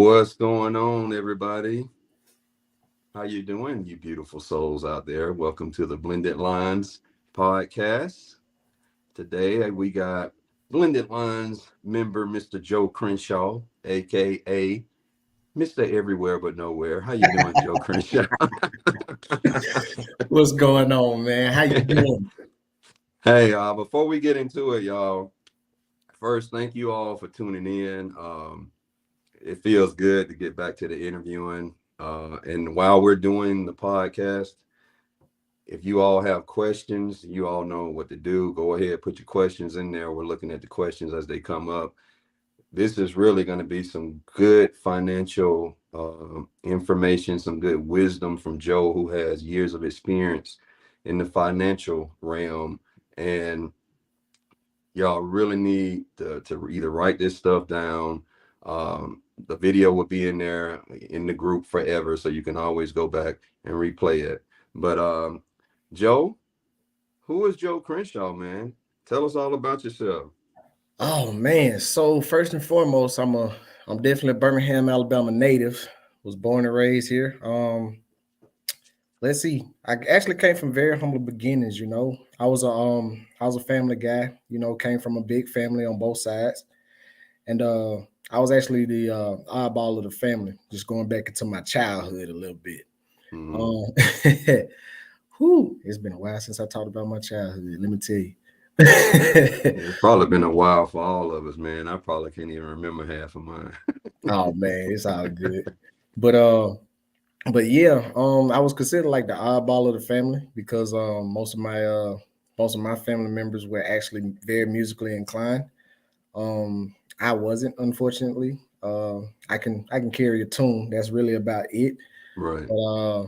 What's going on, everybody? How you doing, you beautiful souls out there? Welcome to the Blended Lines podcast. Today we got Blended Lines member Mr. Joe Crenshaw, aka Mr. Everywhere but Nowhere. How you doing, Joe Crenshaw? What's going on, man? How you doing? Hey, before we get into it, y'all, first, thank you all for tuning in. It feels good to get back to the interviewing. And while we're doing the podcast, if you all have questions, you all know what to do. Go ahead, put your questions in there. We're looking at the questions as they come up. This is really going to be some good financial information, some good wisdom from Joe, who has years of experience in the financial realm. And y'all really need to either write this stuff down. The video will be in there in the group forever, so you can always go back and replay it. But Joe, who is Joe Crenshaw, man? Tell us all about yourself. Oh man. So first and foremost, I'm definitely a Birmingham, Alabama native. Was born and raised here. Let's see. I actually came from very humble beginnings, you know. I was a family guy, you know, came from a big family on both sides. And I was actually the oddball of the family, just going back into my childhood a little bit. Mhm. Whew, it's been a while since I talked about my childhood, let me tell you. It's probably been a while for all of us, man. I probably can't even remember half of mine. Oh man, it's all good. But yeah, I was considered like the oddball of the family because most of my family members were actually very musically inclined. I wasn't, unfortunately. I can carry a tune. That's really about it. Right. But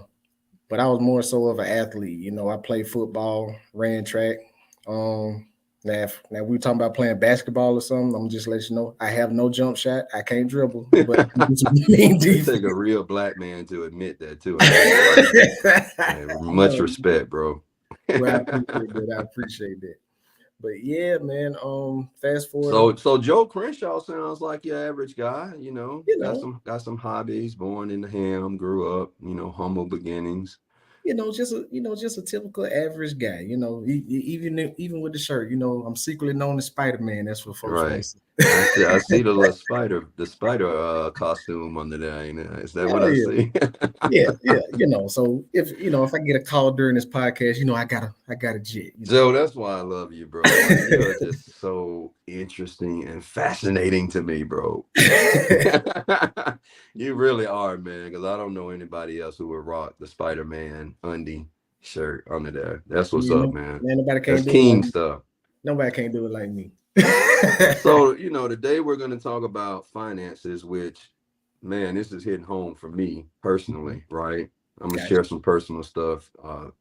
but I was more so of an athlete. You know, I played football, ran track. Um, now we were talking about playing basketball or something. I'm just let you know I have no jump shot. I can't dribble, but I can do some mean It defense. take a real black man to admit that too. I ain't gonna lie. Hey, much No, respect, bro. well, I appreciate that. I appreciate that. But yeah, man. Fast forward So on. so Joe Crenshaw sounds like your average guy, You got know, some hobbies, born in the ham, grew up, humble beginnings. just a typical average guy. You know, even with the shirt, you know, I'm secretly known as Spider Man. That's what folks want Right. to say. I see the spider costume under there, ain't it? Is that what Hell I yeah. see? Yeah. So if I get a call during this podcast, I got a jet. Joe, that's why I love you, bro. Like, you are just so interesting and fascinating to me, bro. You really are, man, because I don't know anybody else who would rock the Spider-Man undie shirt under there. That's what's You up, know, man. man, nobody That's can't do it like king me. stuff. Nobody can't do it like me. So, today we're going to talk about finances, which, man, this is hitting home for me personally, right? I'm going to Gotcha. share some personal stuff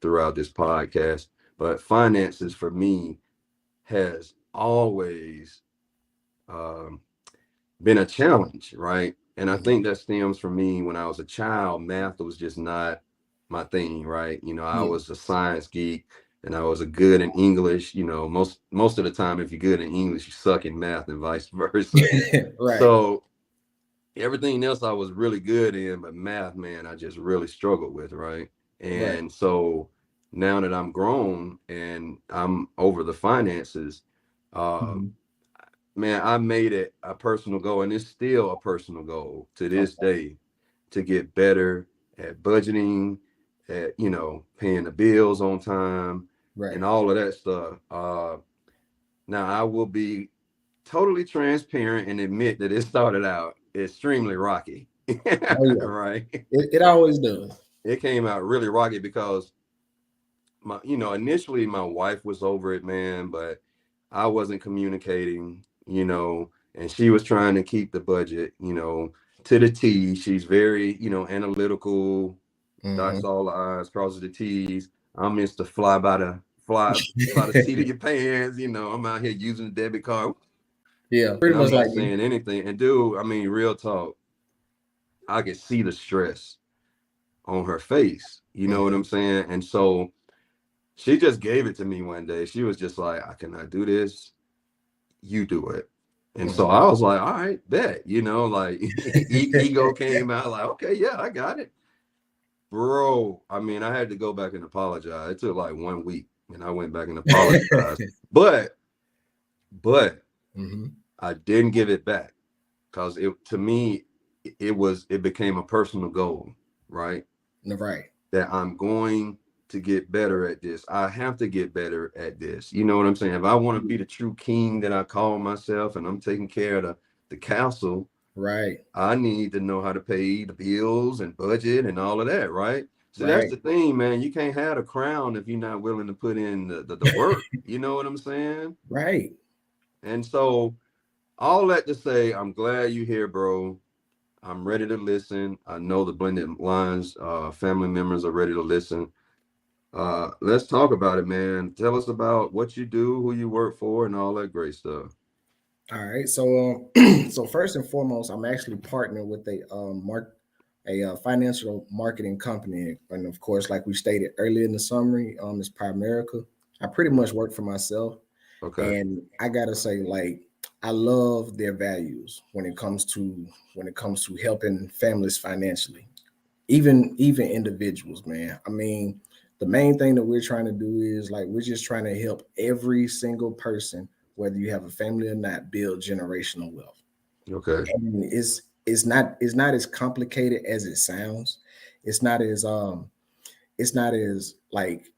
throughout this podcast. But finances for me has always um, been a challenge, right? And I think that stems from me when I was a child. Math was just not my thing, right? I Yeah. was a science geek, and I was a good in English. Most of the time, if you're good in English, you suck in math, and vice versa. Right. So everything else I was really good in, but math, man, I just really struggled with, right? Right. And so now that I'm grown and I'm over the finances, uh, Mhm. man, I made it a personal goal, and it's still a personal goal to this Okay. day to get better at budgeting, at paying the bills on time, Right. and all of that stuff. Now I will be totally transparent and admit that it started out extremely rocky, Oh yeah. right? It always does. It came out really rocky because initially my wife was over it, man, but I wasn't communicating, and she was trying to keep the budget, to the T. She's very, analytical, dots Hmm. all the I's, crosses the T's. I'm Mr. Fly by the seat of your pants. I'm out here using the debit card, Yeah, and pretty I'm much not like me. saying anything. And dude, I mean, real talk, I could see the stress on her face. You know what Hmm. I'm saying? And so she just gave it to me one day. She was just like, I cannot do this. You do it. And so I was like, all right, bet, like ego came out like, okay, yeah, I got it. Bro, I mean, I had to go back and apologize. It took like 1 week and I went back and apologized. But Mm-hmm. I didn't give it back because to me, it became a personal goal, right? Right. That I'm going to get better at this. I have to get better at this. You know what I'm saying? If I want to be the true king that I call myself and I'm taking care of the castle, Right. I need to know how to pay the bills and budget and all of that, right? So that's Right. the thing, man. You can't have a crown if you're not willing to put in the work. You know what I'm saying? Right. And so all that to say, I'm glad you're here, bro. I'm ready to listen. I know the blended lines, family members are ready to listen. Let's talk about it, man. Tell us about what you do, who you work for, and all that great stuff. All right. So, so first and foremost, I'm actually partnered with a financial marketing company, and of course, like we stated earlier in the summary, it's Primerica. I pretty much work for myself, Okay. and I gotta say, like, I love their values when it comes to helping families financially, even individuals, man. I mean, the main thing that we're trying to do is like we're just trying to help every single person, whether you have a family or not, build generational wealth. Okay. And it's not as complicated as it sounds. It's not as like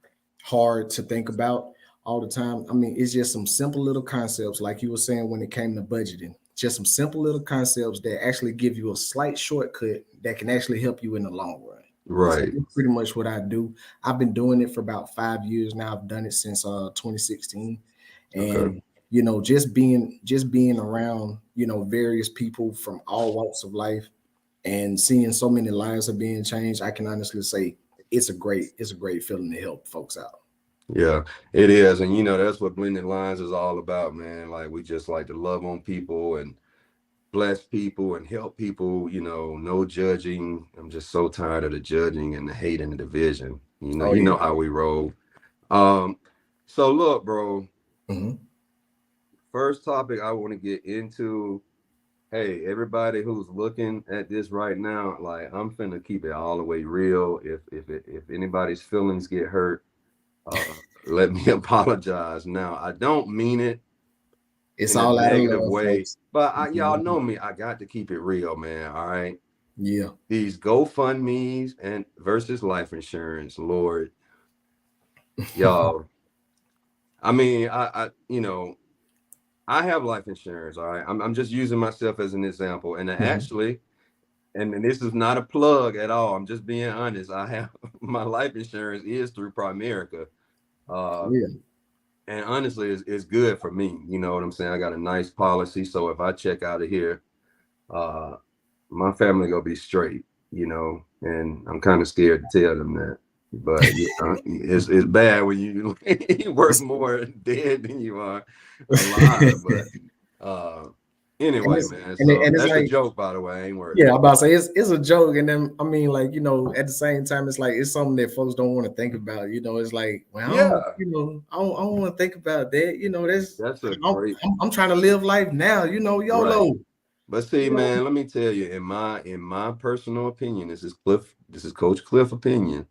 hard to think about all the time. I mean, it's just some simple little concepts, like you were saying when it came to budgeting. Just some simple little concepts that actually give you a slight shortcut that can actually help you in the long run. So Right. that's pretty much what I do. I've been doing it for about 5 years now. I've done it since 2016, Okay. and just being around various people from all walks of life and seeing so many lives are being changed, I can honestly say it's a great feeling to help folks out. Yeah, it is. And that's what blended lines is all about, man. Like we just like to love on people and bless people and help people, no judging. I'm just so tired of the judging and the hate and the division. Oh You yeah. know how we roll. Um, so look, bro, Hmm. first topic I want to get into. Hey, everybody who's looking at this right now, like I'm finna keep it all the way real. If anybody's feelings get hurt, let me apologize. Now, I don't mean it It's in a all out of negative love, way, folks. but It's y'all all- know me. I got to keep it real, man. All right. Yeah. These GoFundMe's and versus life insurance, Lord, y'all. I mean, I have life insurance. All right. I'm just using myself as an example. And Mhm. actually, and this is not a plug at all. I'm just being honest. I have my life insurance is through Primerica. Uh, Yeah. and honestly, it's good for me. You know what I'm saying? I got a nice policy. So if I check out of here, uh, my family gonna be straight, and I'm kind of scared to tell them that. But it's bad when you you work It's, more dead than you are alive. But uh, and anyway, it's man. and, it, So and it's that's a like, joke, by the way. I ain't worried yeah, I'm about about to say it's a joke, and then I mean, like, at the same time, it's like it's something that folks don't want to think about. It's like, well, it. Yeah, I don't want to think about that. That's that's a I'm, great I'm trying to live life now. right. YOLO. But see, You know, man, let me tell you, in my personal opinion, this is Coach Cliff opinion.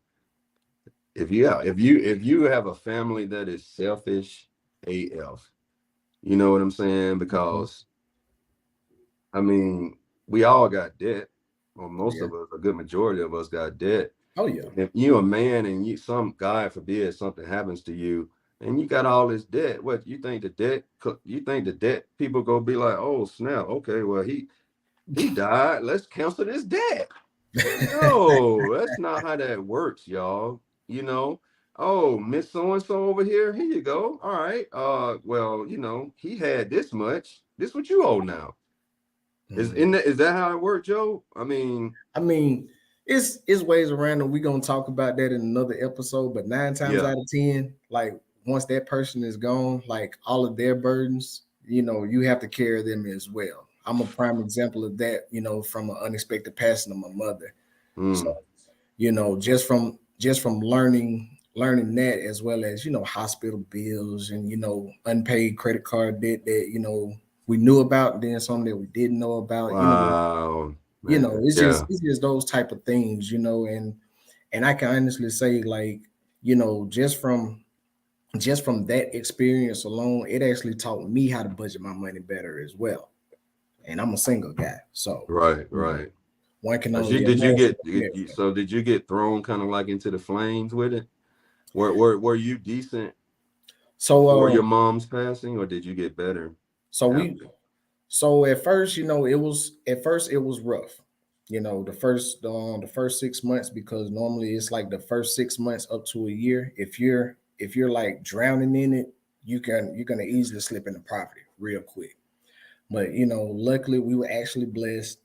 If you have a family that is selfish AF, you know what I'm saying? Mhm. Because I mean, we all got debt, or most Yeah. of us, a good majority of us got debt. Oh yeah. If you're a man and some God forbid something happens to you, and you got all this debt, what you think the debt people gonna be like, oh snap, okay, well he died, let's cancel this debt. No, that's not how that works, y'all. You know, oh, Miss So and so over here you go. All right. Well, he had this much. This what you owe now. Mhm. Is that how it worked, Joe? I mean, I mean, it's ways around, and we're gonna talk about that in another episode. But nine times yeah. out of ten, like once that person is gone, like all of their burdens, you have to carry them as well. I'm a prime example of that, from an unexpected passing of my mother. So, Mm, just from learning that, as well as hospital bills and unpaid credit card debt that we knew about, then some that we didn't know about. Wow, man. It's Yeah, just those type of things, and I can honestly say, like, just from that experience alone, it actually taught me how to budget my money better as well. And I'm a single guy, so right, you know, right. one can Cause you only did you imagine get what's next. so did you get thrown kind of like into the flames with it? Were you decent So before your mom's passing, or did you get better so we after? so at first, it was rough. The first 6 months, because normally it's like the first 6 months up to a year. If you're like drowning in it, you're gonna easily slip into poverty real quick. But luckily we were actually blessed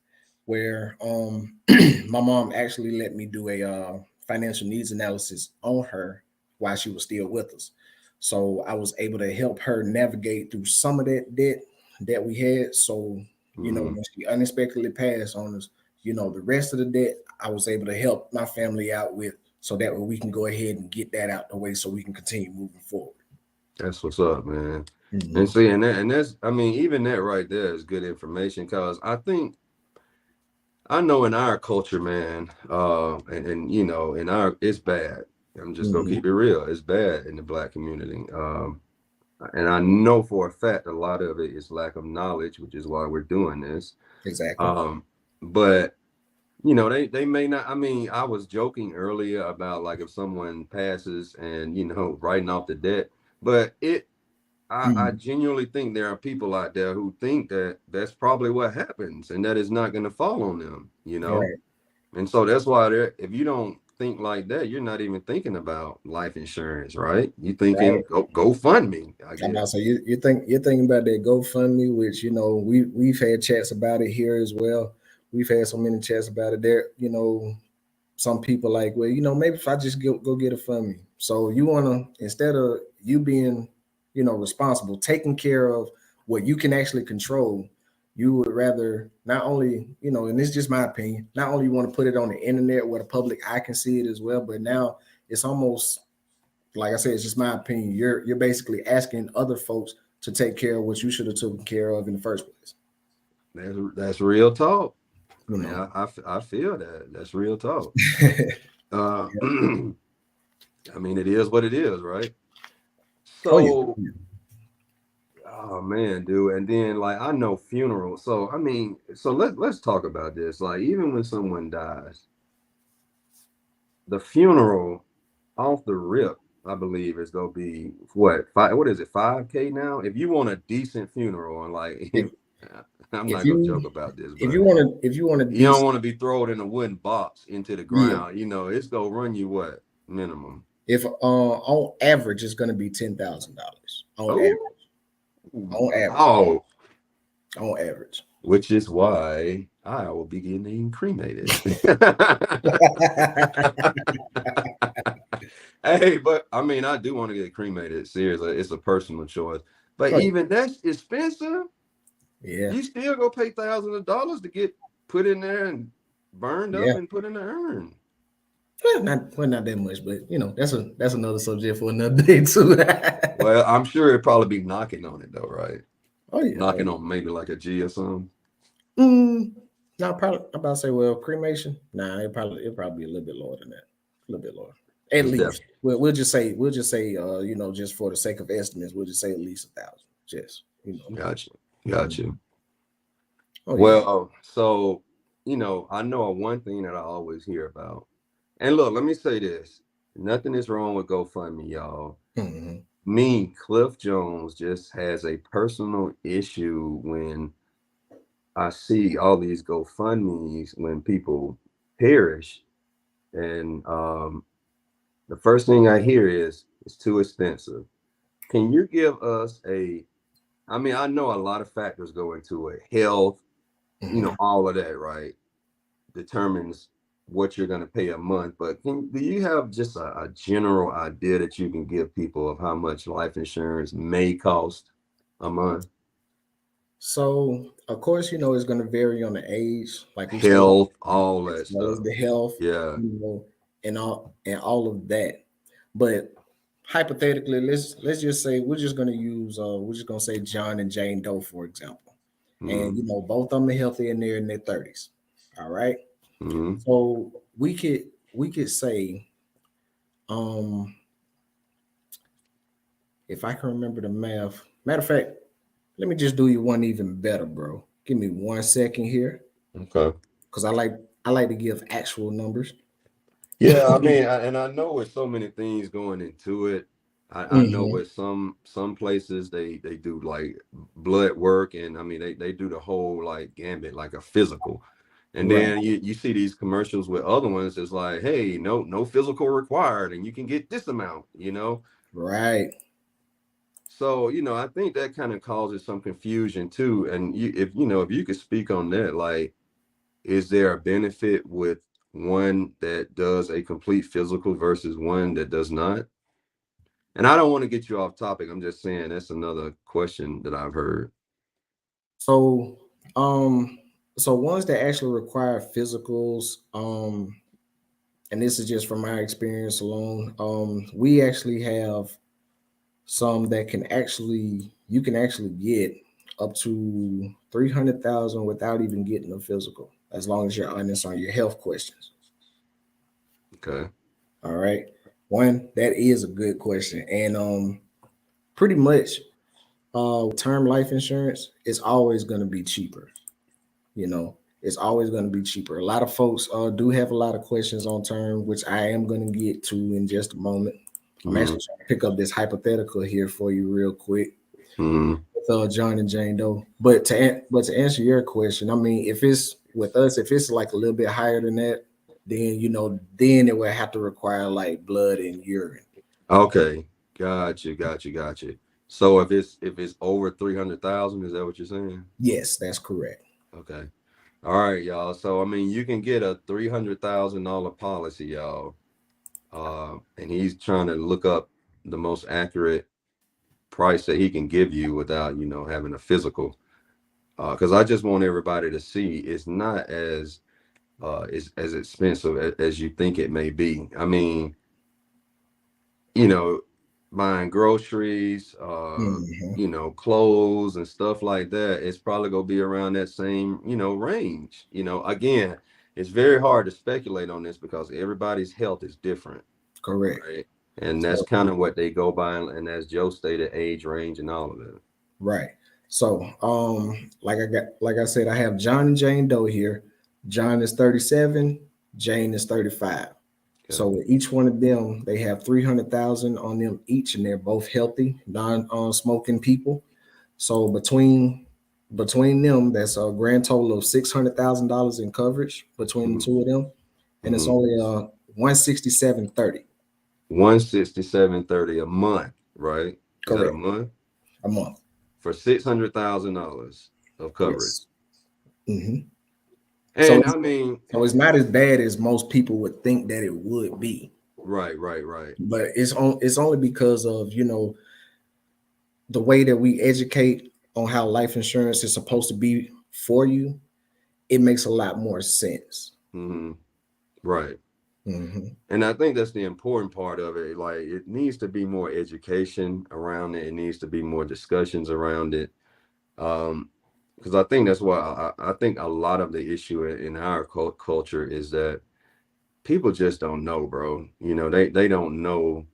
where my mom actually let me do a financial needs analysis on her while she was still with us. So I was able to help her navigate through some of that debt that we had. So, Hmm. when she unexpectedly passed on us, the rest of the debt I was able to help my family out with, so that way we can go ahead and get that out the way so we can continue moving forward. That's what's up, man. And Mhm. see, and that's, I mean, even that right there is good information because I know in our culture, man, and in our, it's bad. I'm just gonna Mhm. keep it real. It's bad in the black community. And I know for a fact a lot of it is lack of knowledge, which is why we're doing this. Exactly. Um, but they may not. I mean, I was joking earlier about like if someone passes and writing off the debt, but I Mhm. genuinely think there are people out there who think that that's probably what happens and that it's not going to fall on them. Right. And so that's why if you don't think like that, you're not even thinking about life insurance, right? You Right. thinking go fund me, I I'm about to guess. say you're thinking about that GoFundMe, which we've had chats about it here as well. We've had so many chats about it. There, some people like, well, maybe if I just go get a fund me. So you wanna, instead of you being, responsible, taking care of what you can actually control, you would rather not only, and this is just my opinion, not only you want to put it on the internet where the public eye can see it as well, but now it's almost, like I said, it's just my opinion. You're basically asking other folks to take care of what you should have taken care of in the first place. That's real talk. I You mean, know. I feel that that's real talk. I mean, it is what it is, right? Oh yeah. So, oh man, dude, and then like I know funerals. So I mean, so let's talk about this. Like even when someone dies, the funeral off the rip, I believe is gonna be what five? What is it? 5K now? If you want a decent funeral, and like, If I'm if not gonna you joke about this, if but you want to if you want a you don't decent, want to be thrown in a wooden box into the yeah, ground. It's gonna run you what minimum? if on average it's going to be $10,000 on average. Oh, On average. wow. On average. Which is why I will be getting cremated. Hey, but I mean, I do want to get cremated. Seriously, it's a personal choice. But Oh even that's expensive. yeah. You still go pay thousands of dollars to get put in there and burned up Yeah. and put in the urn. Not that much, but that's another subject for another day too. Well, I'm sure it'd probably be knocking on it though, right? Oh yeah. Oh Knocking yeah. on maybe like a G or something. Mm, no, probably I'm about to say, well, cremation. Nah, it probably be a little bit lower than that. A little bit lower. At It's least. definitely We'll just say just for the sake of estimates, we'll just say at least 1,000. Just. got you. Mhm. Got you. Oh yeah. Well, so I know one thing that I always hear about. And look, let me say this. Nothing is wrong with GoFundMe, y'all. Hmm. Me, Cliff Jones, just has a personal issue when I see all these GoFundMe's when people perish. And the first thing I hear is it's too expensive. Can you give us I mean, I know a lot of factors go into it, health, Hmm. all of that, right? Determines what you're going to pay a month. But do you have just a general idea that you can give people of how much life insurance may cost a month? So of course, it's going to vary on the age, like we stated, Health, all as that well as stuff. the health, Yeah, and all of that. But hypothetically, let's just say we're just going to say John and Jane Doe, for example. and Mm-hmm. both of them are healthy and they're in their 30s. All right. Mm-hmm. So we could say, um, if I can remember the math. Matter of fact, let me just do you one even better, bro. Give me 1 second here, Okay. because I like to give actual numbers. Yeah, I mean, and I know with so many things going into it, I know Hmm. with some places they do like blood work, and I mean they do the whole like gambit, like a physical. And Right, then you see these commercials with other ones, it's like, hey, no physical required, and you can get this amount. right. So, I think that kind of causes some confusion too. And if you could speak on that, like, is there a benefit with one that does a complete physical versus one that does not? And I don't want to get you off topic. I'm just saying that's another question that I've heard. So, um, so ones that actually require physicals, and this is just from my experience alone. We actually have some that you can actually get up to 300,000 without even getting a physical, as long as you're honest on your health questions. Okay. All right. One, that is a good question. And pretty much with term life insurance, it's always going to be cheaper. You know, it's always going to be cheaper. A lot of folks do have a lot of questions on term, which I am going to get to in just a moment. I'm Mm-hmm. actually trying to pick up this hypothetical here for you real quick Mm-hmm. with John and Jane Doe. But to answer your question, I mean, if it's with us, if it's like a little bit higher than that, then then it would have to require like blood and urine. Okay. Got you. So if it's over 300,000, is that what you're saying? Yes, that's correct. Okay. All right, y'all. So I mean, you can get a $300,000 policy, y'all. And he's trying to look up the most accurate price that he can give you without, having a physical. Because I just want everybody to see it's not as expensive as you think it may be. I mean, you know, buying groceries, Hmm. clothes and stuff like that, it's probably gonna be around that same, range. Again, it's very hard to speculate on this because everybody's health is different, Correct. right? And that's So kind of what they go by, and as Joe stated, age range and all of that. right. So like I said, I have John and Jane Doe here. John is 37, Jane is 35. Okay. So with each one of them, they have 300,000 on them each, and they're both healthy, non-smoking people. So between them, that's a grand total of $600,000 in coverage between the Hmm. two of them, and it's Hmm. only 167.30. 167.30 a month, right? Is that a Correct, month a month. for $600,000 of coverage? Yes. Hmm. So And I mean, so it's not as bad as most people would think that it would be, right. but it's only because of the way that we educate on how life insurance is supposed to be for you. It makes a lot more sense. Hmm. Right. Hmm. And I think that's the important part of it. Like, it needs to be more education around it. It needs to be more discussions around it. Um, because I think that's why I think a lot of the issue in our culture is that people just don't know, bro. They don't know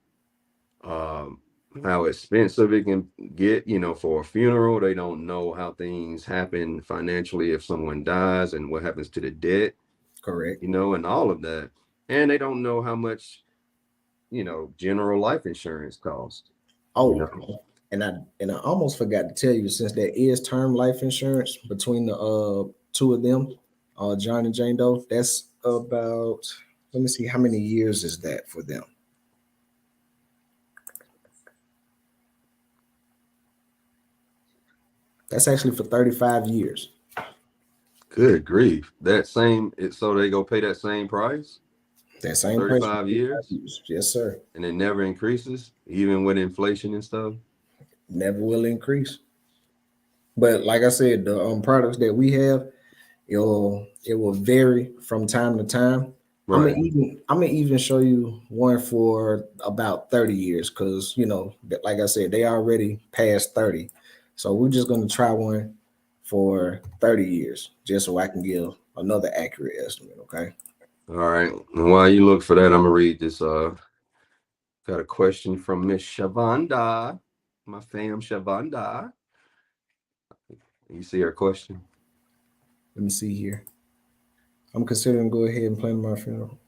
um how expensive it can get, for a funeral. They don't know how things happen financially if someone dies and what happens to the debt, Correct. and all of that. And they don't know how much, general life insurance costs, you Oh, know. and I almost forgot to tell you, since there is term life insurance between the two of them, John and Jane Doe, that's about, let me see, how many years is that for them? That's actually for 35 years. Good grief. So they go pay that same price That for same price for 35 35 years years. Yes, sir. and it never increases, even with inflation and stuff. Never will increase. But like I said, the products that we have, it will vary from time to time. Right. I'm gonna even show you one for about 30 years, because like I said, they already past 30. So we're just gonna try one for 30 years, just so I can give another accurate estimate. Okay. All right. And while you look for that, I'm gonna read this. Got a question from Miss Shavanda, my fam Shavanda. You see her question? Let me see here. I'm considering go ahead and plan my funeral.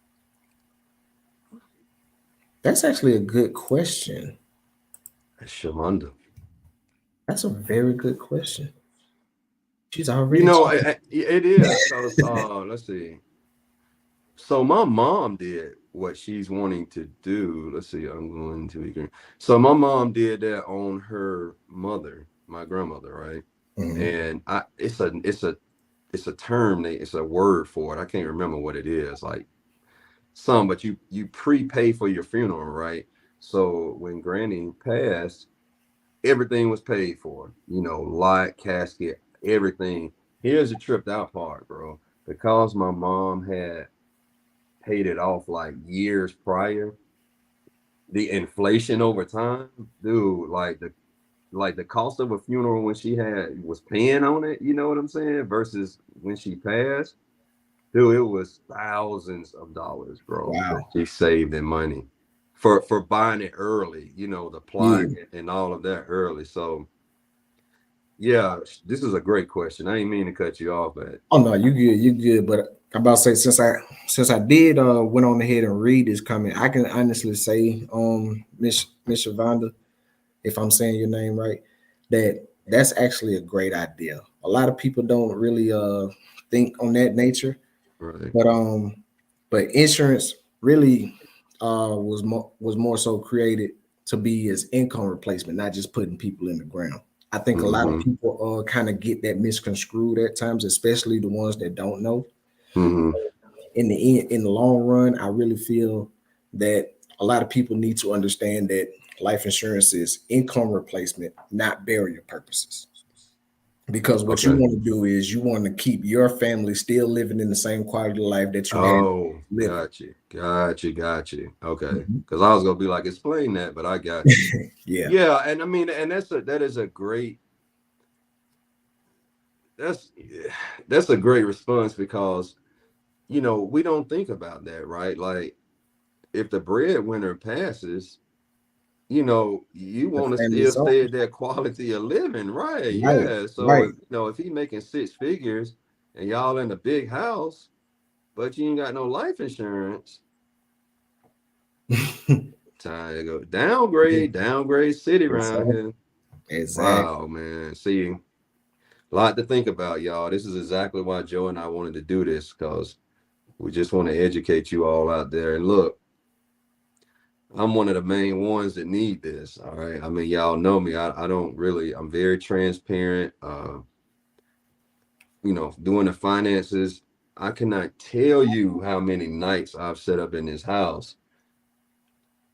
That's actually a good question. Shavanda. That's a very good question. She's You already know, talking. it is because let's see. So my mom did what she's wanting to do. Let's see. I'm going to agree. So my mom did that on her mother, my grandmother, right? Mhm. And it's a term. It's a word for it. I can't remember what it is. Like some, but you prepay for your funeral, right? So when Granny passed, everything was paid for. You know, lot, casket, everything. Here's the tripped out part, bro. Because my mom had paid it off like years prior, the inflation over time, dude, like the cost of a funeral when she had was paying on it, you know what I'm saying, versus when she passed, dude, it was thousands of dollars, bro, that Wow. she saved in money for buying it early, you know, the Yeah. plot and all of that early. So yeah, this is a great question. I ain't mean to cut you off, but Oh no, you good, you good. But I'm about to say since I did went on ahead and read this comment, I can honestly say, Miss Shavanda, if I'm saying your name right, that that's actually a great idea. A lot of people don't really think on that nature, right. but insurance really was more so created to be as income replacement, not just putting people in the ground. I think a lot of Mm-hmm. people kind of get that misconstrued at times, especially the ones that don't know. Mm-hmm. In the long run, I really feel that a lot of people need to understand that life insurance is income replacement, not burial purposes. Because what you Okay. want to do is you want to keep your family still living in the same quality of life that you had Oh, living. got you. Okay, Mhm. because I was gonna be like, explain that, but I got you. Yeah, Yeah, and I mean, and that is a great that's that's a great response because we don't think about that, right? Like if the breadwinner passes, you the want to family still stay at suffers. that quality of living, right? Right, Yeah. So right. if he making six figures and y'all in a big house, but you ain't got no life insurance. Time to go Yeah, downgrade city around exactly. here. Exactly. Wow, man. See, a lot to think about, y'all. This is exactly why Joe and I wanted to do this because we just want to educate you all out there. And look, I'm one of the main ones that need this. All right. I mean, y'all know me. I don't really, I'm very transparent. Doing the finances. I cannot tell you how many nights I've set up in this house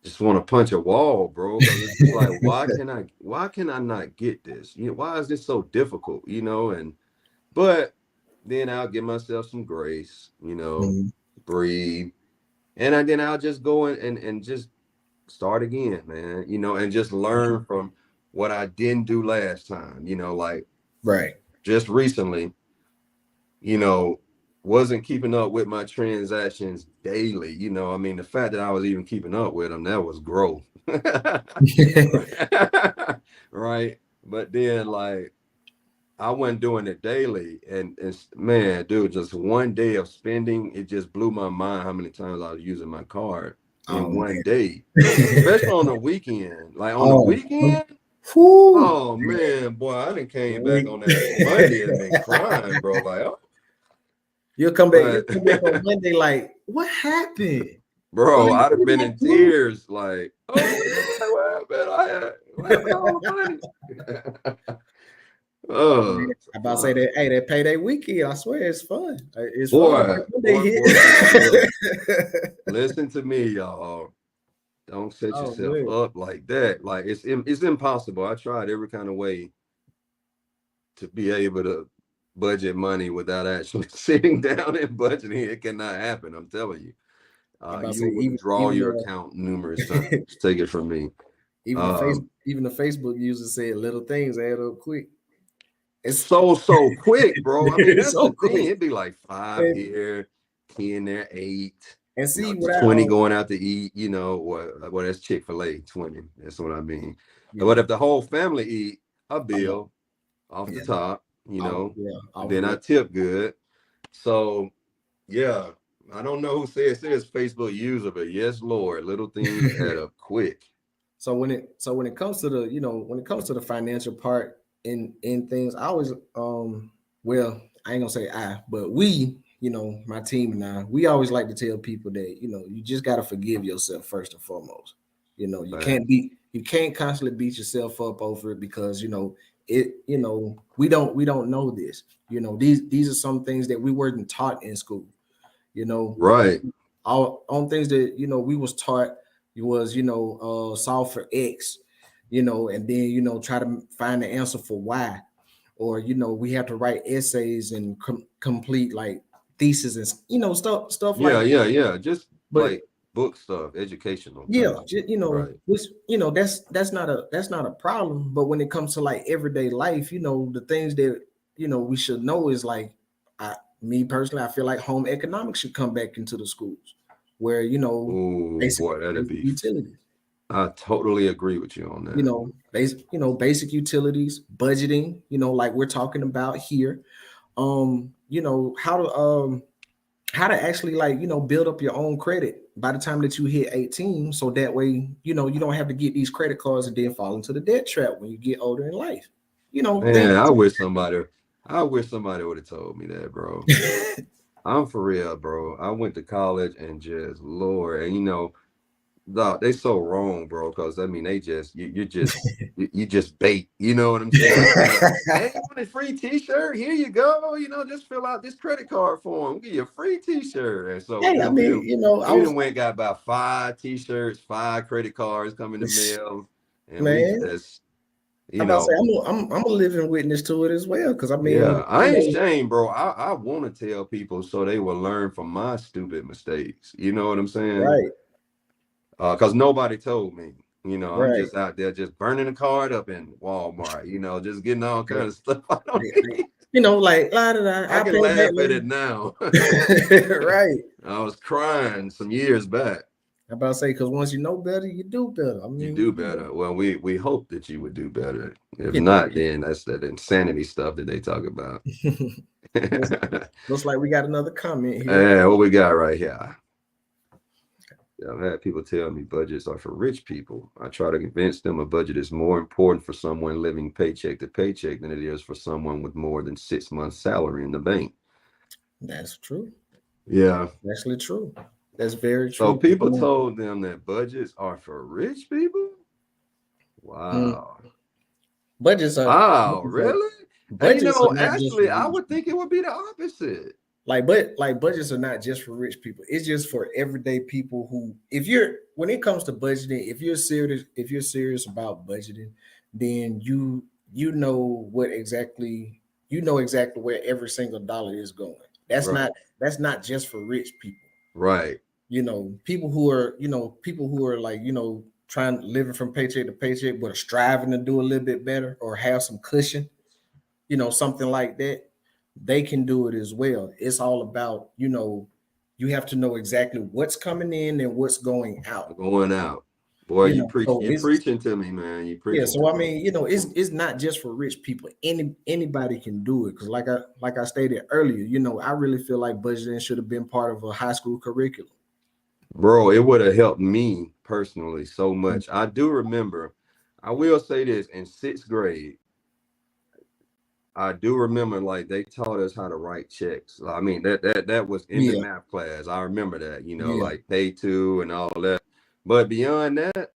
just want to punch a wall, bro, because it's just like, why can I not get this? Why is this so difficult? But then I'll give myself some grace, Mhm. breathe, and then I'll just go in and just start again, man, and just learn from what I didn't do last time, like Right. just recently, you know, wasn't keeping up with my transactions daily. I mean, the fact that I was even keeping up with them, that was growth. Right. But then, like, I wasn't doing it daily. And it's, man, dude, just one day of spending, it just blew my mind how many times I was using my card Oh in one man. day, especially on the weekend. Like, on the Oh, weekend, whew. oh, man, boy, I done came back We- on that Monday and been crying, bro. Like, oh, You'll come back. You'll but come back on Monday. Like, what happened? bro, Like, I'd have what been did I in do? tears. Like, oh man, what happened? What happened to all the money? Man, Oh, I about to say that. Hey, that payday weekend. I swear it's fun. It's fun. boy, Like, when they boy, boy, boy. hit. Look, listen to me, y'all. Don't set Oh yourself man. up like that. Like it's impossible. I tried every kind of way to be able to budget money without actually sitting down and budgeting. It cannot happen. I'm telling you. I about to You say will withdraw even your account numerous times. the Take it from me. even the face Um, even the Facebook user said little things add up quick. It's so quick, bro. I mean, it's that's so the thing. quick. It'd be like 5 And, here, 10 there, 8. and You know, see what I 20 going out to eat. You know what? Well, that's Chick-fil-A 20. That's what I mean. yeah, But if the whole family eat, a I know. bill off the Yeah. top. Oh yeah, And off then I rip. tip good. So yeah, I don't know who says Facebook user, but yes, Lord, little things add up quick. So when it comes to the when it comes to the financial part in things, I always well, I ain't gonna say but we, my team and I, we always like to tell people that you just gotta forgive yourself first and foremost. You can't Facts. you can't constantly beat yourself up over it because we don't know this. These are some things that we weren't taught in school. You know, Right. all on things that we was taught was solve for X, and then try to find the answer for Y, or we have to write essays and complete like thesis and stuff like Yeah, that. yeah, yeah. Just But like book stuff, educational yeah, type stuff. Right. which that's not a problem. But when it comes to like everyday life, the things that we should know is like, me personally, I feel like home economics should come back into the schools, where Oh basic boy, that'd basic be. utilities, I totally agree with you on that. basic utilities, budgeting, like we're talking about here. How to actually like build up your own credit by the time that you hit 18, so that way you don't have to get these credit cards and then fall into the debt trap when you get older in life. Things. Man, I wish somebody would have told me that, bro. I'm for real, bro. I went to college and just Lord, and dog, they so wrong, bro. Because I mean, they just you just bait. You know what I'm saying? Hey, you want a free T-shirt? Here you go. Just fill out this credit card form. We'll give you a free T-shirt. And so Hey, I then we mean, done, I we was done went got about 5 T-shirts, 5 credit cards come in the mail, and we man. just I'm you about to say know I'm a living witness to it as well. Because I yeah, mean, I ain't ashamed, bro. I want to tell people so they will learn from my stupid mistakes. You know what I'm saying? right, Because nobody told me. I'm right. just out there just burning a card up in Walmart, just getting all kind of stuff I don't I, need. like la da da. I I can pay back laugh at it now. later. Right. I was crying some years back. I'm about to say because once you know better, you do better. I You mean, do better. Well, we hope that you would do better. If you not, then that's that insanity stuff that they talk about. know. Looks like we got another comment here. Yeah, what we got right here? Yeah, I've had people tell me budgets are for rich people. I try to convince them a budget is more important for someone living paycheck to paycheck than it is for someone with more than 6 months' salary in the bank. That's true. Yeah. That's actually true. That's very So true. people told them that budgets are for rich people. Mm. Wow. Budgets are Wow, budgets are really? And budgets are not just for actually, I rich would think people. it would be the opposite. Like budgets are not just for rich people. It's just for everyday people who, if you're when it comes to budgeting, if you're serious about budgeting, then you know exactly where every single dollar is going. That's Right. not that's not just for rich people. Right. People who are like trying living from paycheck to paycheck but are striving to do a little bit better or have some cushion, something like that, they can do it as well. It's all about, you have to know exactly what's coming in and what's going out. Going out. Boy, So you it's preaching to me, man. You yeah. preaching So to I me. mean, it's not just for rich people. Anybody can do it because, like I stated earlier, I really feel like budgeting should have been part of a high school curriculum. Bro, it would have helped me personally so much. I do remember, I will say this, in 6th grade, I do remember like they taught us how to write checks. I mean, that was in the Yeah, math class. I remember that, yeah, like pay to and all that. But beyond that,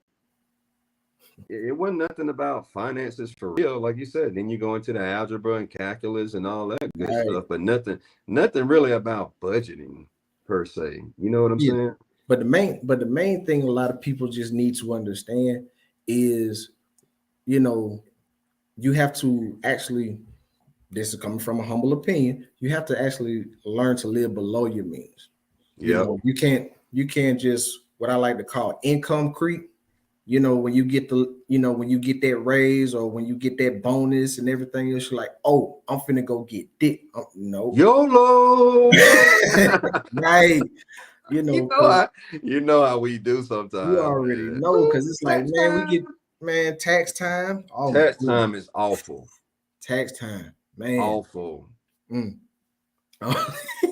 it wasn't nothing about finances for real, like you said. Then you go into the algebra and calculus and all that good right. stuff, but nothing really about budgeting per se. You know what I'm Yeah. saying? But the main thing a lot of people just need to understand is, you know, you have to actually, this is coming from a humble opinion, you have to actually learn to live below your means. Yep. You can't just what I like to call income creep. when you get when you get that raise or when you get that bonus and everything else, you're like, oh, I'm finna go get this. No. YOLO. Right. You know Because how we do you sometimes, already man. know, Ooh, because it's like, tax man, we get, time. man, tax time. Oh my Tax goodness. time is awful. Tax time, man. Awful. Mm.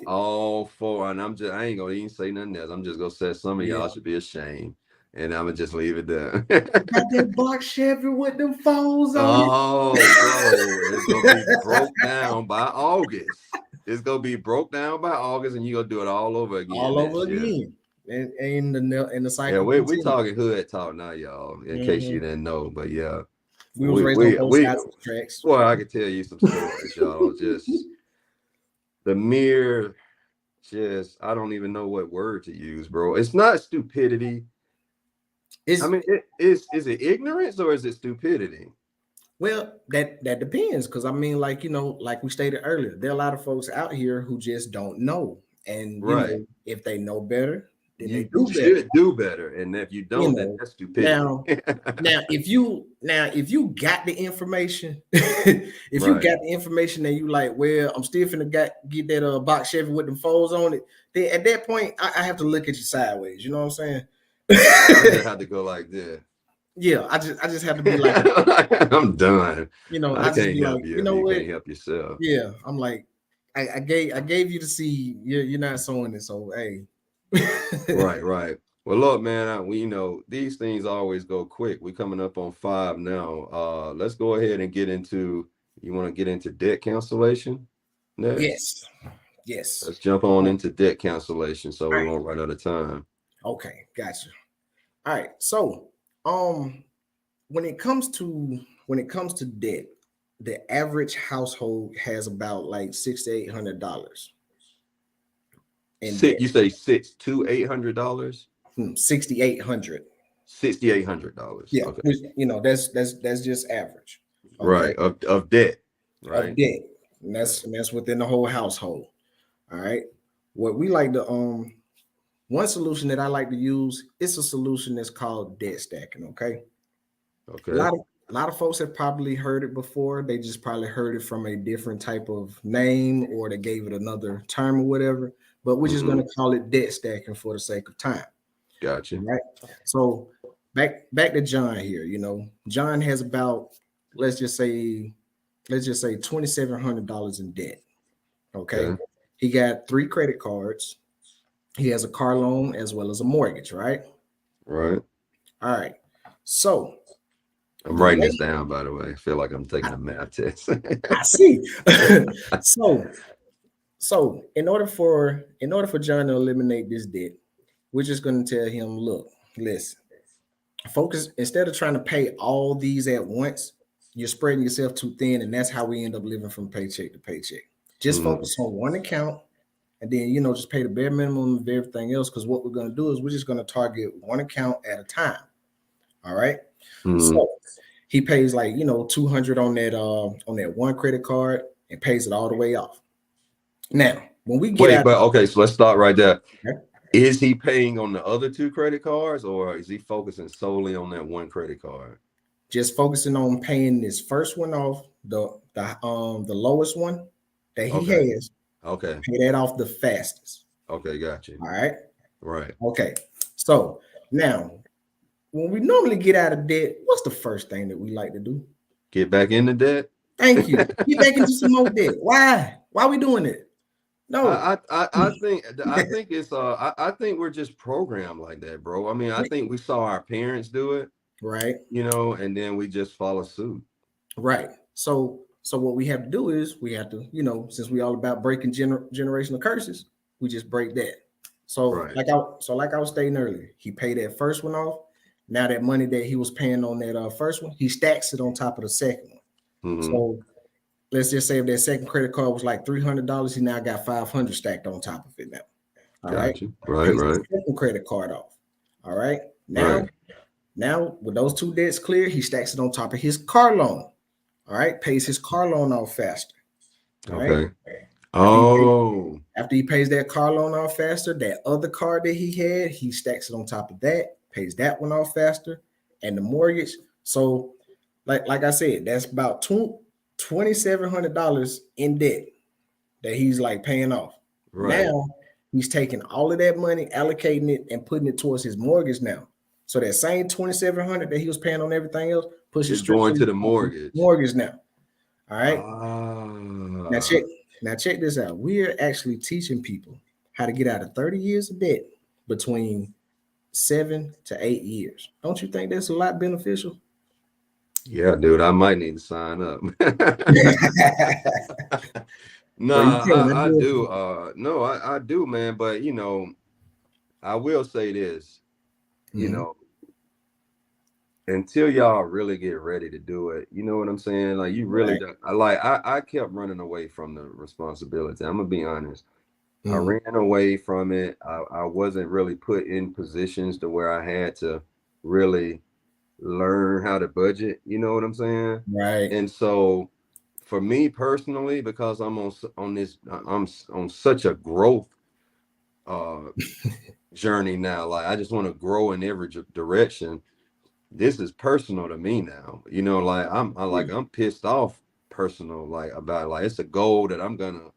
Awful. And I ain't gonna even say nothing else. I'm just gonna say some of Yeah. y'all should be ashamed. And I'm gonna just leave it there. Got that box Chevy with them foes on it. Oh, bro, it's gonna be broke down by August. It's gonna be broke down by August, and you're gonna do it all over again All over next year. again. And the Yeah, cycle we continues. talking hood talk now, y'all. In case you Hmm. didn't know, but yeah, We was raised on both we. sides of the tracks. Well, I can tell you some stories, y'all. Just the mere, just I don't even know what word to use, bro. It's not stupidity. I It's mean, is it ignorance or is it stupidity? Well, that depends, because I mean, like like we stated earlier, there are a lot of folks out here who just don't know, and Right. if they know better, then they You do better. should do better, and if you You don't, then know, that's stupidity. now if you got the information, if you Right. got the information and you like, well, I'm still finna get that box Chevy with them folds on it, then at that point, I have to look at you sideways. You know what I'm I saying? just have to go like this. Yeah, I just have to be like, I'm done. I I just can't be like, help you you if know you what? can't help yourself. Yeah, I'm like, I gave you the seed. You're not sowing it, so hey. Right, right. Well, look, man, we these things always go quick. We're coming up on 5 now. Let's go ahead and get into. You want to get into debt cancellation next? Yes, yes. Let's jump on All into debt cancellation so we right. won't run out of time. Okay, gotcha. All right. So, um, when it comes to debt, the average household has about like $600 to $800 in Sit. debt. You say $600 to $800? 6,800. $6,800. Yeah, Okay. which, that's just average. Okay, Right. Of debt. of Right. debt, and Okay. that's within the whole household. All right. What we like to One solution that I like to use is a solution that's called debt stacking. Okay. A Okay. lot of a lot of folks have probably heard it before. They just probably heard it from a different type of name, or they gave it another term or whatever. But we're just going Mm-hmm. to call it debt stacking for the sake of time. Gotcha. All right. So back to John here. John has about, let's just say $2,700 in debt. Okay. Okay. He got 3 credit cards. He has a car loan as well as a mortgage, right? Right. All right. So I'm the writing way this down, by the way. I feel like I'm I, taking a math test. I see. so in order for John to eliminate this debt, we're just going to tell him, look, listen, focus, instead of trying to pay all these at once, you're spreading yourself too thin, and that's how we end up living from paycheck to paycheck. Just Mhm. focus on one account, and then just pay the bare minimum of everything else. Because what we're going to do is we're just going to target one account at a time. All right. Mhm. So he pays like 200 on that one credit card and pays it all the way off. Now, when we get Wait, out, but okay, so let's start right there. okay, Is he paying on the other 2 credit cards, or is he focusing solely on that one credit card? just focusing on paying this first one off, the lowest one that he Okay. has, Okay. pay that off the fastest. Okay, got you. All right. Right. Okay. So now, when we normally get out of debt, what's the first thing that we like to do? Get back into debt. Thank you. Get back into some more debt. Why? Why are we doing it? No. I think it's I think we're just programmed like that, bro. I mean, I think we saw our parents do it, Right. and then we just follow suit. Right. So what we have to do is we have to, since we all about breaking generational curses, we just break that. So Right. like I was stating earlier, he paid that first one off. Now that money that he was paying on that first one, he stacks it on top of the second one. Mm-hmm. So let's just say if that second credit card was like $300, he now got 500 stacked on top of it now. All right. Got you. Right, Pays the right, second credit card off. All right. right. Now with those 2 debts clear, he stacks it on top of his car loan. All right, pays his car loan off faster. All right. Okay. After he pays, Oh, after he pays that car loan off faster, that other car that he had, he stacks it on top of that, pays that one off faster, and the mortgage. So, like I said, that's about $2,700 in debt that he's like paying off. Right. Now he's taking all of that money, allocating it, and putting it towards his mortgage now. So that same 2,700 that he was paying on everything else pushes It's straight going to to his the mortgage. mortgage now. All right. Now Ah, check. Now check this out. We are actually teaching people how to get out of 30 years of debt between 7 to 8 years. Don't you think that's a lot beneficial? yeah, dude, I might need to sign up. Well, you Nah, can. I do. No, I do, man. But I will say this, you Mm-hmm. know, until y'all really get ready to do it, you know what I'm saying? Like you really Right. don't, I kept running away from the responsibility. I'm gonna be honest. I Mm-hmm. ran away from it. I wasn't really put in positions to where I had to really learn how to budget, you know what I'm saying? Right. And so for me personally, because I'm on this I'm on such a growth uh journey now, like I just want to grow in every direction. This is personal to me now. Like I'm pissed off personal like about it. Like it's a goal that I'm gonna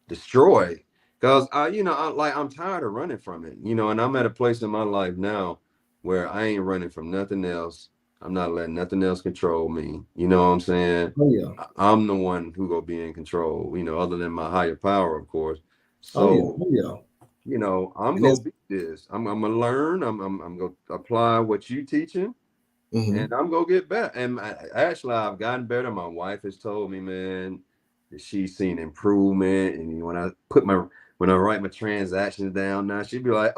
destroy because I'm tired of running from it, and I'm at a place in my life now where I ain't running from nothing else. I'm not letting nothing else control me. You know what I'm saying? Oh yeah. I'm the one who gonna be in control, other than my higher power, of course. Oh yeah. So, Oh yeah. I'm And that's gonna beat this. I'm gonna learn. I'm gonna apply what you teaching, and mm-hmm. I'm gonna get better. And actually, I've gotten better. My wife has told me, man, that she's seen improvement. And when I write my transactions down now, she'd be like,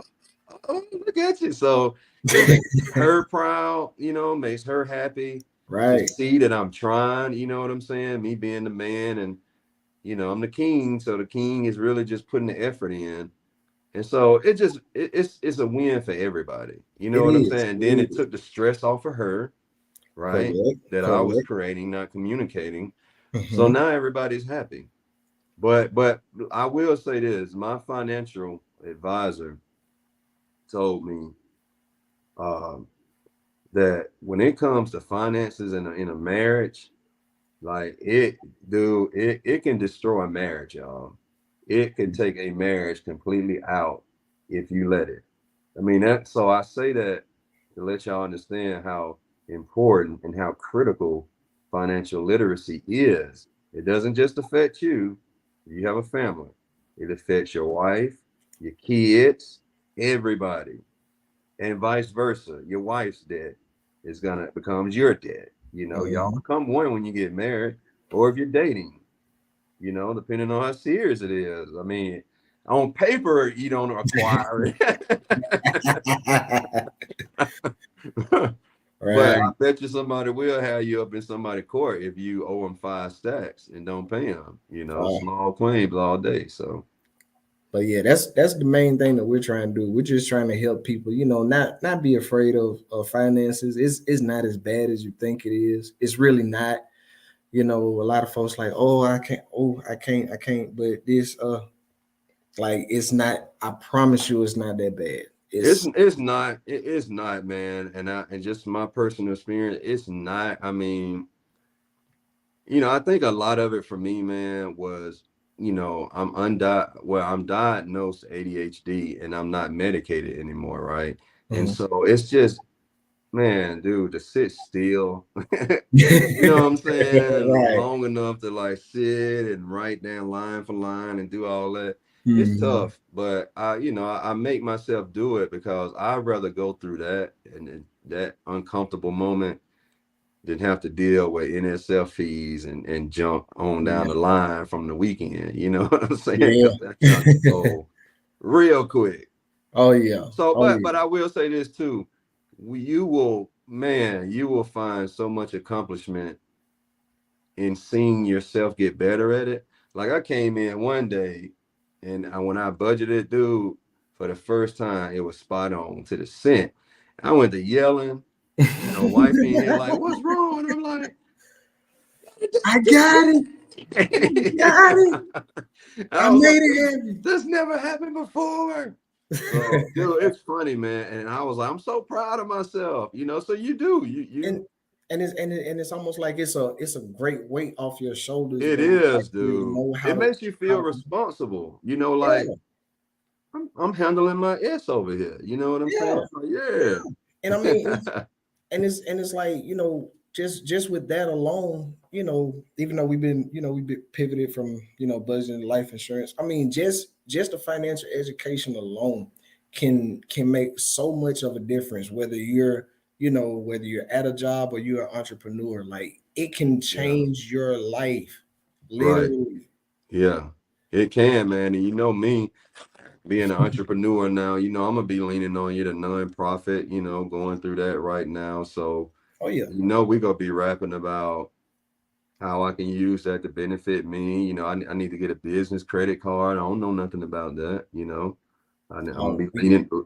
"Oh, look at you!" So it makes her proud. Makes her happy to Right. see that I'm trying. You know what I'm saying? Me being the man, and I'm the king. So the king is really just putting the effort in. And so it's a win for everybody. You know It what I'm is. saying? Then It it is. took the stress off of her, right? Correct. That I was Correct. creating, not communicating. So Mm-hmm. now everybody's happy. But I will say this: my financial advisor told me um, that when it comes to finances in a marriage, like it can destroy a marriage, y'all. It can take a marriage completely out if you let it. I mean that. So I say that to let y'all understand how important and how critical financial literacy is. It doesn't just affect you. You have a family. It affects your wife, your kids, everybody, and vice versa. Your wife's debt is gonna becomes your debt. Y'all Mm-hmm. become one when you get married, or if you're dating. Depending on how serious it is. I mean, on paper you don't acquire it. But I Right. bet you somebody will have you up in somebody's court if you owe them 5 stacks and don't pay them. Wow. Small claims all day. So But yeah, that's the main thing that we're trying to do. We're just trying to help people, not be afraid of finances. It's not as bad as you think it is. It's really not. A lot of folks like, oh, I can't, I can't. But this, like, it's not. I promise you, it's not that bad. it's not, man. And just my personal experience, it's not. I mean, I think a lot of it for me, man, was, I'm diagnosed ADHD and I'm not medicated anymore, right? And Mhm. so it's just, man, dude, to sit still, you know what I'm saying, Right. long enough to like sit and write down line for line and do all that. It's Mhm. tough, but I make myself do it because I'd rather go through that and that uncomfortable moment didn't have to deal with NSF fees and jump on down Yeah. the line from the weekend. You know what I'm saying? Yeah. Because that junk can go real quick. Oh yeah. So, Oh but yeah. I will say this too: you will find so much accomplishment in seeing yourself get better at it. Like I came in one day, and when I budgeted, dude, for the first time, it was spot on to the cent. I went to yelling. Wife in here like, "What's wrong?" And I'm like, I got it. I got it. I I was like, made it happen. this never happened before. So, dude, it's funny, man. And I was like, I'm so proud of myself, you know. So you do, and and it's almost like it's a great weight off your shoulders it when you is, actually dude. know It makes you how feel to responsible, you know, like yeah, I'm handling my S over here. You know what I'm yeah, saying? Like, yeah. And I mean, yeah. and it's like, just with that alone, even though we've been pivoted from budgeting to life insurance. I mean, just the financial education alone can make so much of a difference, whether you're at a job or you're an entrepreneur. Like, it can Yeah. change your life, Right. literally. Yeah. It can, man. And you know me, being an entrepreneur now, I'm gonna be leaning on you, the nonprofit, going through that right now. So, Oh yeah. we're gonna be rapping about how I can use that to benefit me. I need to get a business credit card. I don't know nothing about that. I'm gonna Oh, be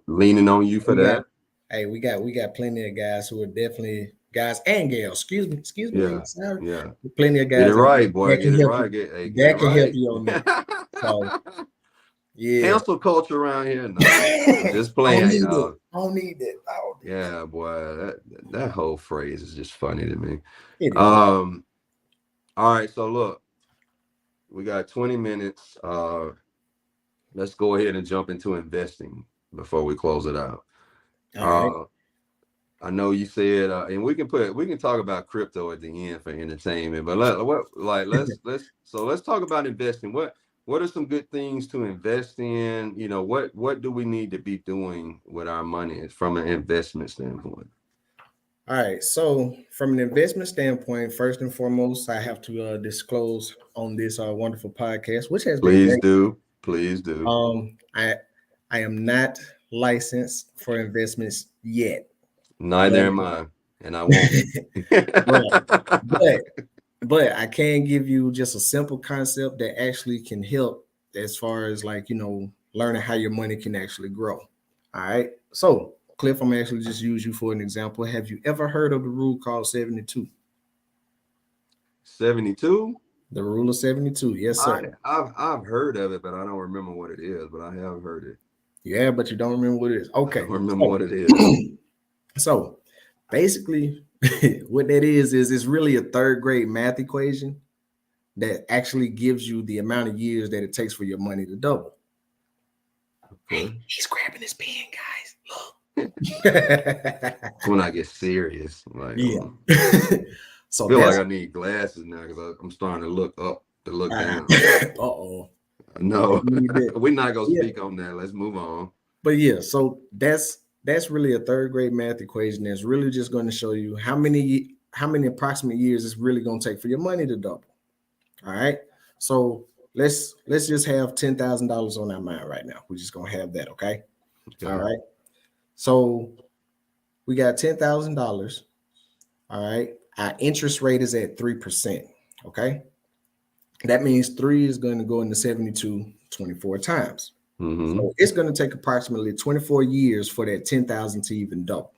leaning on you for we got that. hey, we got plenty of guys who are definitely guys and gals. Excuse me, Yeah, ladies. Sorry. yeah. Plenty of Get guys it right, boy. that Get can it help you. right. Get it That can help right. you on that. So yeah. Cancel culture around here. Nah, I'm I just don't playing, need it. y'all. I don't need it. I don't need Yeah, boy. That whole phrase is just funny to me. it. It is. Um. All right. So look, we got 20 minutes. Let's go ahead and jump into investing before we close it out. All right. Uh, I know you said, and we can talk about crypto at the end for entertainment, but let's talk about investing. What are some good things to invest in? What do we need to be doing with our money from an investment standpoint? All right. So from an investment standpoint, first and foremost, I have to disclose on this wonderful podcast, which has been Please great. do, please do. I am not licensed for investments yet, Neither but am I, and I won't be. but but but I can give you just a simple concept that actually can help as far as, like, learning how your money can actually grow. All right. So, Cliff, I'm actually just use you for an example. Have you ever heard of the rule called 72? 72. The rule of 72. Yes, sir. I've heard of it, but I don't remember what it is. But I have heard it. Yeah, but you don't remember what it is. I don't Okay. remember So, what it is. so basically, what that is it's really a third grade math equation that actually gives you the amount of years that it takes for your money to double. Hey, Okay. he's grabbing his pen, guys. It's when I get serious. Like, Yeah. So feel like that's I need glasses now because I'm starting to look up to look down. uh-oh. No, Need that. we're not gonna Yeah. speak on that. Let's move on. But yeah, so that's really a third grade math equation that's really just going to show you how many approximate years it's really going to take for your money to double. All right. So let's just have $10,000 on our mind right now. We're just gonna have that, okay? All Okay. right. So we got $10,000. All right. Our interest rate is at 3%. Okay. That means three is going to go into 72 24 times. Mm-hmm. So it's going to take approximately 24 years for that 10,000 to even double.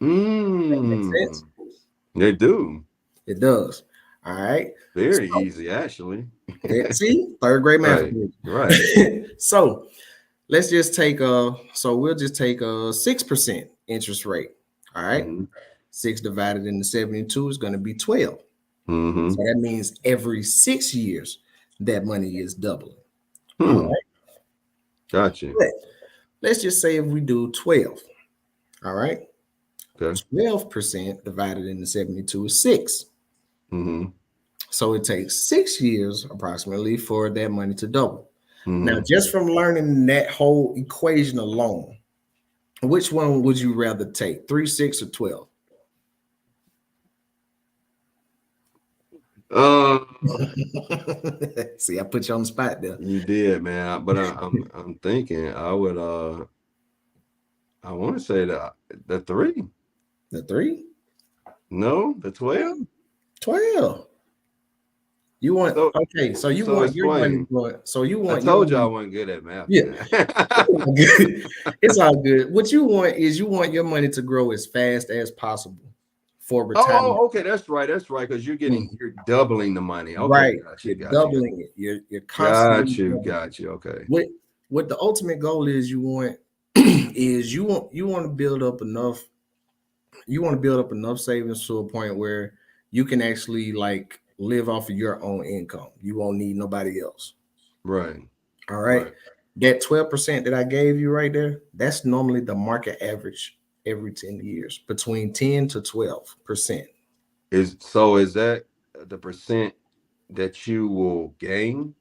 That makes sense? Mm. They do. It does. All right. Very So easy, actually. see, third grade math. Right. Right. So let's just take we'll just take a 6% interest rate. All right. Mm-hmm. 6 divided into 72 is going to be 12. Mm-hmm. So that means every 6 years that money is doubling. All Hmm. right. Gotcha. But let's just say if we do 12. All right. Okay. 12% divided into 72 is 6. Mm-hmm. So it takes 6 years approximately for that money to double. Now, Mm-hmm. just from learning that whole equation alone, which one would you rather take? 3, 6, or 12? Uh, See, I put you on the spot there. you did, man. But I'm thinking I want to say the 3. The 3? No, the 12. 12. You want So okay, so you so want your money explain. going. So you I want your told you I money. wasn't good at math, Yeah, man. it's all good. It's all good. What you want is you want your money to grow as fast as possible for retirement. Okay, that's right. That's right. Because Mhm. you're doubling the money. Okay, Right. got you, You're got you, doubling it. You're constantly got you, doubling it. got you. Okay. What what the ultimate goal is you want is you want to build up enough savings to a point where you can actually like live off of your own income. You won't need nobody else. Right. All right. Right. That 12% that I gave you right there, that's normally the market average every 10 years, between 10 to 12%. Is that the percent that you will gain?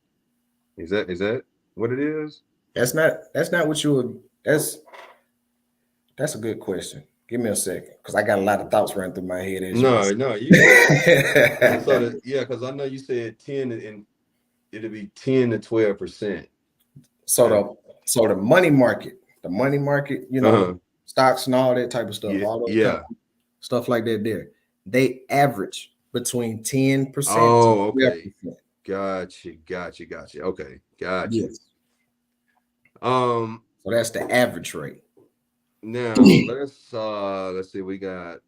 Is that what it is? That's not what you would that's a good question. Give me a second, because I got a lot of thoughts running through my head as you No, no, you good. can So see. the yeah, because I know you said 10 and it'll be 10 to 12%. So And the money market, uh-huh. stocks and all that type of stuff, Yeah, all those kind yeah. of stuff like that there, they average between 10% to Oh, okay. 12%. Gotcha. Okay, gotcha. Yes. Um, So that's the average rate. now let's see, we got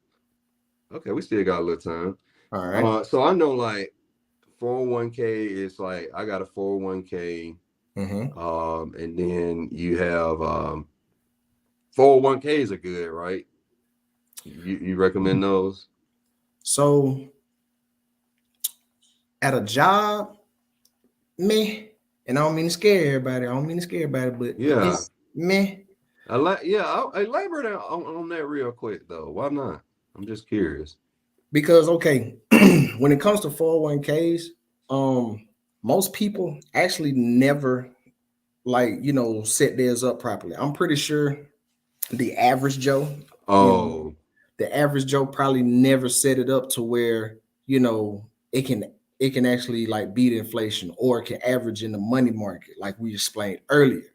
okay, we still got a little time. All right. So I know like 401k is like I got a 401k, Mm-hmm. and then you have 401ks are good, right? You recommend those? So at a job, meh, and I don't mean to scare everybody. I don't mean to scare everybody, but Yeah. it's meh. I like yeah, I elaborate on that real quick though. Why not? I'm just curious. Because okay, when it comes to 401ks, most people actually never like set theirs up properly. I'm pretty sure the average Joe, you know, Oh, the average Joe probably never set it up to where you know it can it can actually like beat inflation, or it can average in the money market like we explained earlier.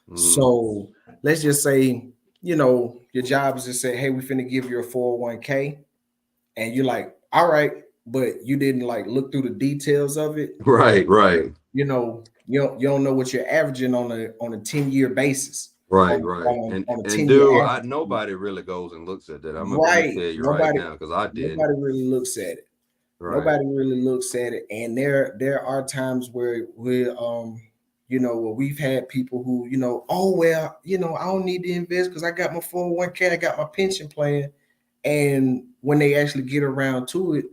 mhm. So let's just say your job is to say, hey, we finna give you a 401k, and you're like, all right, but you didn't like look through the details of it. Right, right. You don't know what you're averaging on a 10-year basis, Right, on right. on, on a And 10-year dude, I average. nobody really goes and looks at that. I'm gonna Right. tell you right Nobody now because I didn't. nobody really looks at it. Right. Nobody really looks at it. And there are times where we've had people who, oh well, I don't need to invest because I got my 401k, I got my pension plan. And when they actually get around to it,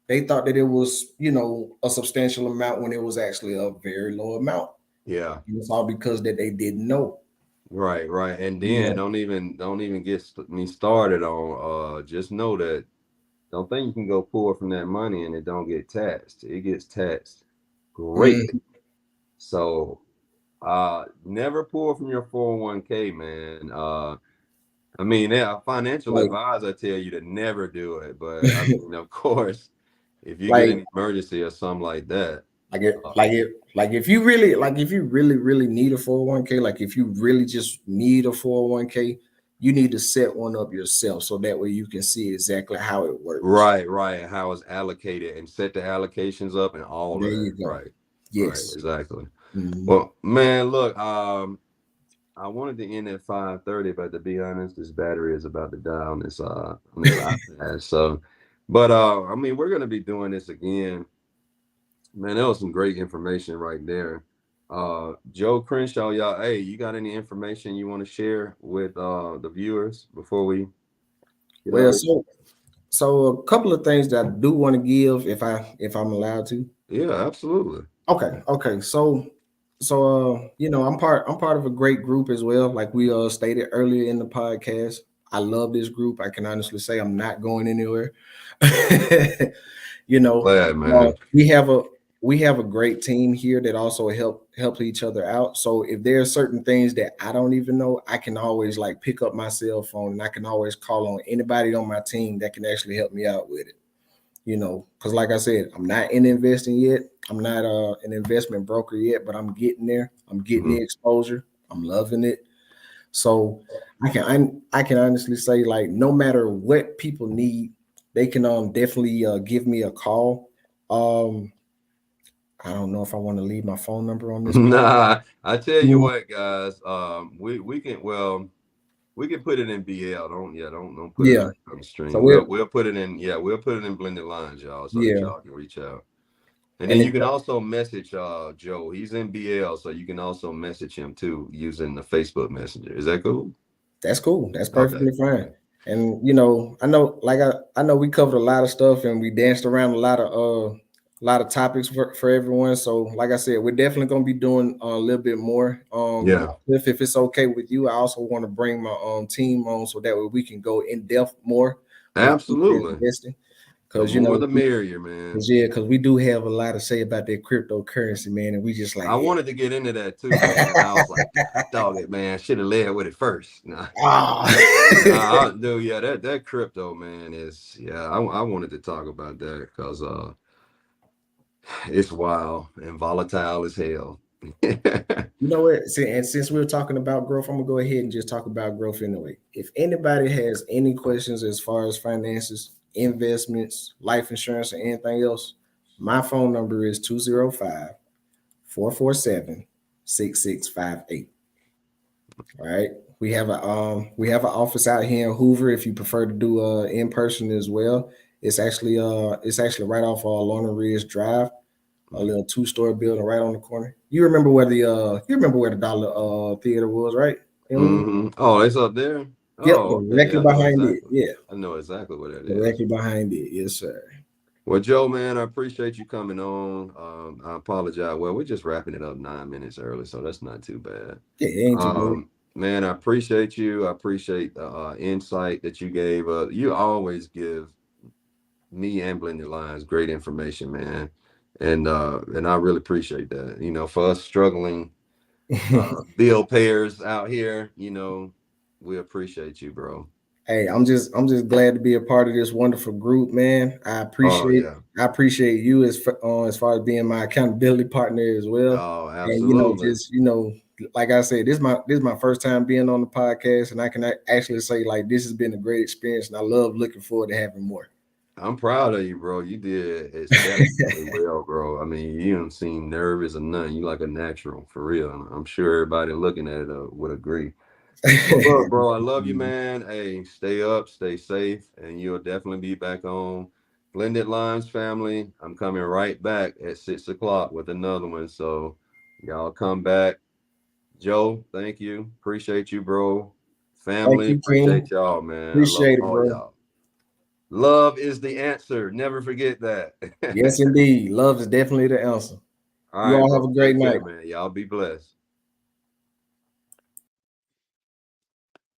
they thought that it was, a substantial amount when it was actually a very low amount. Yeah. And it's all because that they didn't know. Right, right. And You then know. don't even get me started on just know that don't think you can go pull from that money and it don't get taxed. It gets taxed greatly. Mhm. So never pull from your 401k, man. I mean, yeah, a financial Like, advisor tell you to never do it, but I mean, of course, if you get like an emergency or something like that, Like it, uh, like it, like if you really, really need a 401k, like if you really just need a 401k, you need to set one up yourself so that way you can see exactly how it works. right, right, and how it's allocated and set the allocations up and all There of that. you go. Right, right, Yes. exactly. Mhm. Well, man, look, I wanted to end at 5:30, but to be honest, this battery is about to die on this iPad. So, but I mean, we're gonna be doing this again. Man, that was some great information right there. Joe Crenshaw, y'all, hey, you got any information you want to share with the viewers before we get Well, out of so a couple of things that I do want to give, if I'm allowed to. here? Yeah, absolutely. Okay. So I'm part of a great group as well. Like we stated earlier in the podcast, I love this group. I can honestly say I'm not going anywhere. you know, Glad, man. we have a great team here that also help each other out. So if there are certain things that I don't even know, I can always like pick up my cell phone and I can always call on anybody on my team that can actually help me out with it. Because like I said, I'm not in investing yet. I'm not an investment broker yet, but I'm getting there. I'm getting Mhm. the exposure. I'm loving it. So I can honestly say, like, no matter what people need, they can definitely give me a call. Um, I don't know if I want to leave my phone number on this part. Nah, I tell you Mm. what, guys. We can put it in BL. Don't put it Yeah. on the So stream. we're We'll put it in. Yeah, we'll put it in blended lines, y'all, so that yeah. y'all can reach out. And then And you can also message Joe. He's in BL, so you can also message him too using the Facebook Messenger. Is that cool? that's cool. That's Okay. perfectly fine. And I know, like I know we covered a lot of stuff and we danced around a lot of topics for everyone. So, like I said, we're definitely gonna be doing a little bit more. Yeah. If it's okay with you, I also want to bring my team on so that way we can go in depth more with Absolutely. investing. The Because more the merrier, man. because we do have a lot to say about that cryptocurrency, man, and we just like, I wanted to get into that too, man. I was like, dog it, man. Should have led with it first. Nah, ah. dude, yeah, that crypto, man, is I wanted to talk about that because it's wild and volatile as hell. You know what? And since we were talking about growth, I'm gonna go ahead and just talk about growth anyway. If anybody has any questions as far as finances, investments, life insurance, or anything else, my phone number is 205-447-6658. All right. We have an office out here in Hoover if you prefer to do in person as well. It's actually right off Lorna Ridge Drive, a little two-story building right on the corner. You remember where the Dollar Theater was, right? In Hoover? Oh, it's up there. Yep, Oh, okay. directly Yeah, I know behind it. exactly. Yeah, I know exactly what that is. directly behind it. Yes, sir. Well, Joe, man, I appreciate you coming on. I apologize. Well, we're just wrapping it up 9 minutes early, so that's not too bad. Yeah, it ain't too bad. Man, I appreciate you. I appreciate the insight that you gave. You always give me and Blended Lines great information, man, and I really appreciate that. For us struggling bill payers out here, we appreciate you, bro. Hey, I'm just glad to be a part of this wonderful group, man. Oh yeah. I appreciate you as far as being my accountability partner as well. Oh, And absolutely. like I said, this is my first time being on the podcast, and I can actually say like this has been a great experience, and I love looking forward to having more. I'm proud of you, bro. You did exceptionally well, bro. I mean, you don't seem nervous or nothing. You like a natural, for real. And I'm sure everybody looking at it would agree. Well, look, bro, I love you, man. Hey, stay up, stay safe, and you'll definitely be back on Blended Lines family. I'm coming right back at 6 o'clock with another one. So y'all come back. Joe, thank you. Appreciate you, bro. Thank Family, you, King. appreciate y'all, man. I love Appreciate it, all bro. y'all. Love is the answer. Never forget that. Yes, indeed. Love is definitely the answer. All You right, all have bro. a great Take night. care, man. Y'all be blessed.